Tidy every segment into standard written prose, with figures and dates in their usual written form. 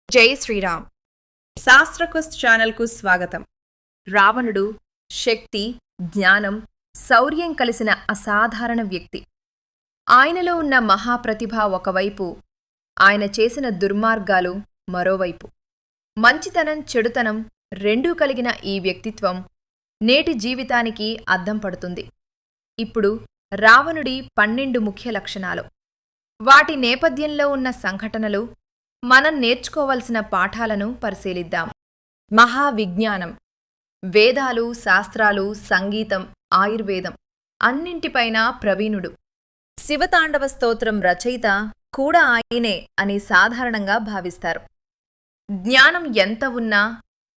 జై శ్రీరామ్. శాస్త్రకుస్ ఛానల్కు స్వాగతం. రావణుడు శక్తి, జ్ఞానం, శౌర్యం కలిసిన అసాధారణ వ్యక్తి. ఆయనలో ఉన్న మహాప్రతిభ ఒకవైపు, ఆయన చేసిన దుర్మార్గాలు మరోవైపు. మంచితనం, చెడుతనం రెండూ కలిగిన ఈ వ్యక్తిత్వం నేటి జీవితానికి అద్దం పడుతుంది. ఇప్పుడు రావణుడి 12 ముఖ్య లక్షణాలు, వాటి నేపథ్యంలో ఉన్న సంఘటనలు, మనం నేర్చుకోవలసిన పాఠాలను పరిశీలిద్దాం. మహావిజ్ఞానం. వేదాలు, శాస్త్రాలు, సంగీతం, ఆయుర్వేదం అన్నింటిపైన ప్రవీణుడు. శివతాండవ స్తోత్రం రచయిత కూడా ఆయనే అని సాధారణంగా భావిస్తారు. జ్ఞానం ఎంత ఉన్నా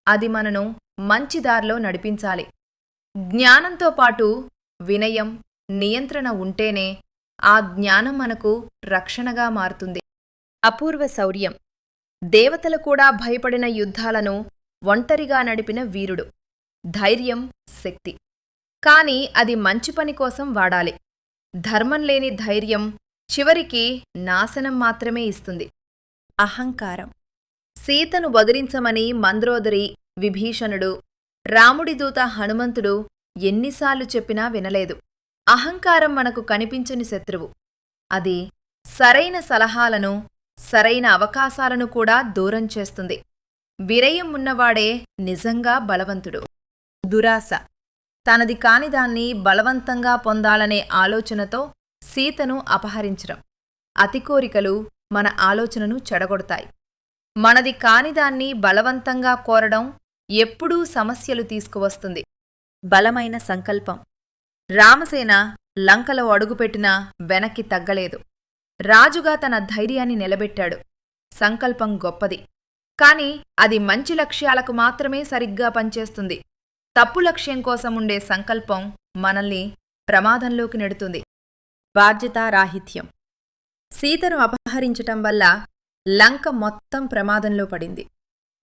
అది మనను మంచి దారిలో నడిపించాలి. జ్ఞానంతో పాటు వినయం, నియంత్రణ ఉంటేనే ఆ జ్ఞానం మనకు రక్షణగా మారుతుంది. అపూర్వ శౌర్యం. దేవతలు కూడా భయపడిన యుద్ధాలను ఒంటరిగా నడిపిన వీరుడు. ధైర్యం, శక్తి. కాని అది మంచి పని కోసం వాడాలి. ధర్మం లేని ధైర్యం చివరికి నాశనం మాత్రమే ఇస్తుంది. అహంకారం. సీతను వదిలించమని మంద్రోదరి, విభీషణుడు, రాముడి దూత హనుమంతుడు ఎన్నిసార్లు చెప్పినా వినలేదు. అహంకారం మనకు కనిపించని శత్రువు. అది సరైన సలహాలను, సరైన అవకాశాలను కూడా దూరం చేస్తుంది. విరయం ఉన్నవాడే నిజంగా బలవంతుడు. దురాశ. తనది కానిదాన్ని బలవంతంగా పొందాలనే ఆలోచనతో సీతను అపహరించడం. అతి కోరికలు మన ఆలోచనను చెడగొడతాయి. మనది కానిదాన్ని బలవంతంగా కోరడం ఎప్పుడూ సమస్యలు తీసుకువస్తుంది. బలమైన సంకల్పం. రామసేన లంకలో అడుగుపెట్టినా వెనక్కి తగ్గలేదు. రాజుగా తన ధైర్యాన్ని నిలబెట్టాడు. సంకల్పం గొప్పది, కాని అది మంచి లక్ష్యాలకు మాత్రమే సరిగ్గా పనిచేస్తుంది. తప్పు లక్ష్యం కోసం ఉండే సంకల్పం మనల్ని ప్రమాదంలోకి నెడుతుంది. బాధ్యతారాహిత్యం. సీతను అపహరించటం వల్ల లంక మొత్తం ప్రమాదంలో పడింది.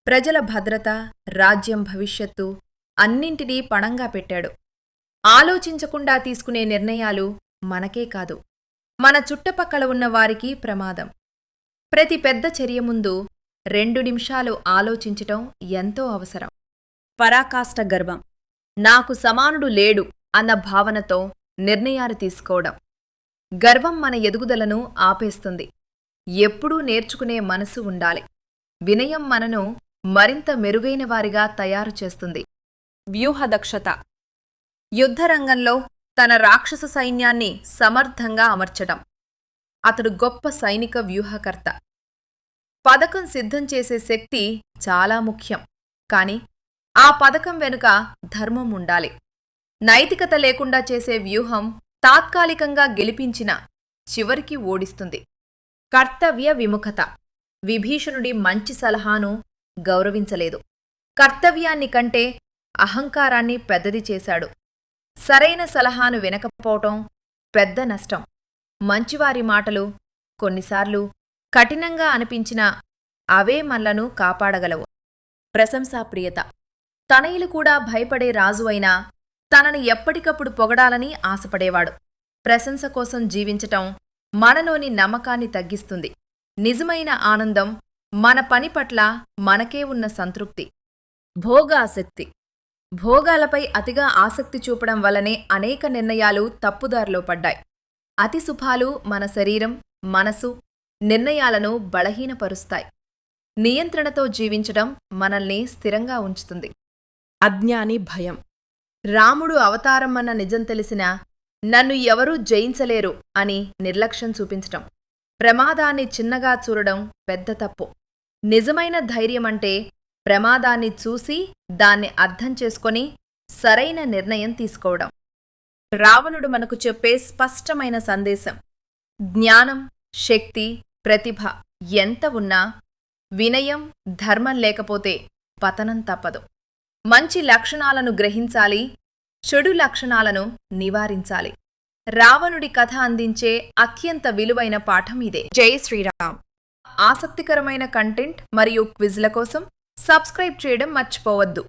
ప్రజల భద్రత, రాజ్యం భవిష్యత్తు అన్నింటినీ పణంగా పెట్టాడు. ఆలోచించకుండా తీసుకునే నిర్ణయాలు మనకే కాదు, మన చుట్టుపక్కల ఉన్న వారికి ప్రమాదం. ప్రతి పెద్ద చర్య ముందు 2 నిమిషాలు ఆలోచించటం ఎంతో అవసరం. పరాకాష్ఠ గర్వం. నాకు సమానుడు లేడు అన్న భావనతో నిర్ణయాలు తీసుకోవడం. గర్వం మన ఎదుగుదలను ఆపేస్తుంది. ఎప్పుడూ నేర్చుకునే మనసు ఉండాలి. వినయం మనను మరింత మెరుగైన వారిగా తయారు చేస్తుంది. వ్యూహదక్షత. యుద్ధరంగంలో తన రాక్షస సైన్యాన్ని సమర్థంగా అమర్చటం. అతడు గొప్ప సైనిక వ్యూహకర్త. పథకం సిద్ధం చేసే శక్తి చాలా ముఖ్యం, కాని ఆ పథకం వెనుక ధర్మం ఉండాలి. నైతికత లేకుండా చేసే వ్యూహం తాత్కాలికంగా గెలిపించినా చివరికి ఓడిస్తుంది. కర్తవ్య విముఖత. విభీషణుడి మంచి సలహాను గౌరవించలేదు. కర్తవ్యాన్ని కంటే అహంకారాన్ని పెద్దది చేశాడు. సరైన సలహాను వినకపోవటం పెద్ద నష్టం. మంచివారి మాటలు కొన్నిసార్లు కఠినంగా అనిపించినా అవే మనలను కాపాడగలవు. ప్రశంసాప్రియత. తనయులు కూడా భయపడే రాజు అయినా తనని ఎప్పటికప్పుడు పొగడాలని ఆశపడేవాడు. ప్రశంస కోసం జీవించటం మనలోని నమ్మకాన్ని తగ్గిస్తుంది. నిజమైన ఆనందం మన పని పట్ల మనకే ఉన్న సంతృప్తి. భోగాసక్తి. భోగాలపై అతిగా ఆసక్తి చూపడం వల్లనే అనేక నిర్ణయాలు తప్పుదారిలో పడ్డాయి. అతి సుఖాలు మన శరీరం, మనసు, నిర్ణయాలను బలహీనపరుస్తాయి. నియంత్రణతో జీవించడం మనల్ని స్థిరంగా ఉంచుతుంది. అజ్ఞాని భయం. రాముడు అవతారం అన్న నిజం తెలిసినా నన్ను ఎవరూ జయించలేరు అని నిర్లక్ష్యం చూపించటం. ప్రమాదాన్ని చిన్నగా చూడడం పెద్ద తప్పు. నిజమైన ధైర్యమంటే ప్రమాదాన్ని చూసి దాన్ని అర్థం చేసుకొని సరైన నిర్ణయం తీసుకోవడం. రావణుడు మనకు చెప్పే స్పష్టమైన సందేశం: జ్ఞానం, శక్తి, ప్రతిభ ఎంత ఉన్నా వినయం, ధర్మం లేకపోతే పతనం తప్పదు. మంచి లక్షణాలను గ్రహించాలి, చెడు లక్షణాలను నివారించాలి. రావణుడి కథ అందించే అత్యంత విలువైన పాఠం ఇదే. జై శ్రీరామ్. ఆసక్తికరమైన కంటెంట్ మరియు క్విజ్ల కోసం సబ్స్క్రైబ్ చేయడం మర్చిపోవద్దు.